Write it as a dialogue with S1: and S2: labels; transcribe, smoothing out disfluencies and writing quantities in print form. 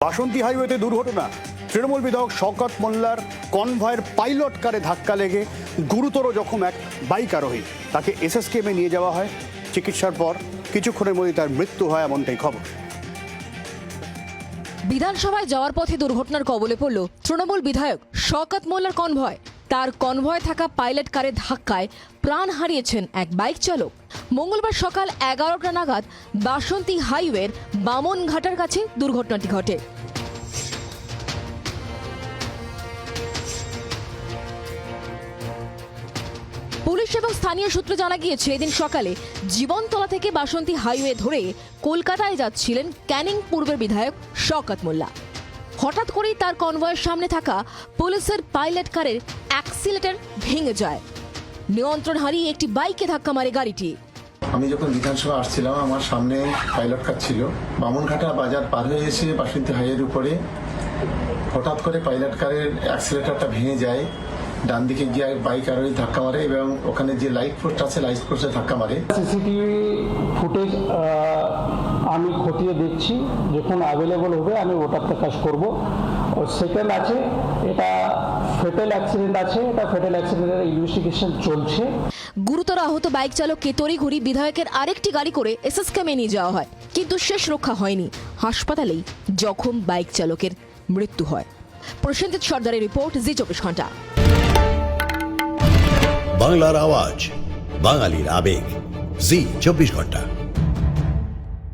S1: বাসন্তী হাইওয়েতে দুর্ঘটনা। তৃণমূল বিধায়ক শওকত মোল্লার কনভয়ের পাইলট কারে ধাক্কা লেগে গুরুতর জখম এক বাইক আরোহী। তাকে এসএসকেএমে নিয়ে যাওয়া হয়। চিকিৎসার পর কিছুক্ষণের মধ্যে তার মৃত্যু হয়, এমনটাই খবর।
S2: বিধানসভায় যাওয়ার পথে দুর্ঘটনার কবলে পড়ল তৃণমূল বিধায়ক শওকত মোল্লার কনভয়। তার কনভয়ে থাকা পাইলট কারের ধাক্কায় প্রাণ হারিয়েছেন এক বাইক চালক। মঙ্গলবার সকাল 11টা নাগাদ বাসন্তী হাইওয়ের বামনঘাটার কাছে দুর্ঘটনাটি ঘটে। পুলিশ এবং স্থানীয় সূত্রে জানা গিয়েছে, এদিন সকালে জীবনতলা থেকে বাসন্তী হাইওয়ে ধরে কলকাতায় যাচ্ছিলেন ক্যানিং পূর্বের বিধায়ক শওকত মোল্লা। হঠাৎ করেই তার কনভয়ের সামনে থাকা পুলিশের পাইলট কারের অ্যাক্সিলারেটর ভেঙে যায়। নিয়ন্ত্রণ হারিয়ে একটি বাইকে ধাক্কা মারে গাড়িটি।
S3: আমি যখন বিধানসভা আসছিলাম, আমার সামনে পাইলট কার ছিল। বামনঘাটা বাজার পার হয়ে এসে বাসন্তী হাইওয়ের উপরে হঠাৎ করে পাইলট কারের অ্যাক্সিলারেটরটা ভেঙে যায়। ডান দিকে গিয়ে বাইক আরোহী ধাক্কা মারে এবং ওখানে যে লাইট পোস্ট আছে লাইট পোস্টে ধাক্কা মারে।
S4: সিসিটিভি ফুটেজ আমি খতিয়ে দেখছি, যখন অ্যাভেলেবল হবে আমি ওটার প্রকাশ করব। সেকেন্ড আছে, এটা ফেটাল অ্যাক্সিডেন্ট আছে, এটা ফেটাল অ্যাক্সিডেন্টের ইনভেস্টিগেশন চলছে।
S2: গুরুতর আহত বাইক চালককে তড়িঘড়ি বিধায়কের আরেকটি গাড়ি করে এসএসকেএমে নিয়ে যাওয়া হয়, কিন্তু শেষ রক্ষা হয়নি। হাসপাতালেই জখম বাইক চালকের মৃত্যু হয়। প্রসেনজিৎ সর্দারের রিপোর্ট, জি 24 ঘন্টা।
S5: বাংলার আওয়াজ, বাঙালির আবেগ, জি 24 ঘন্টা।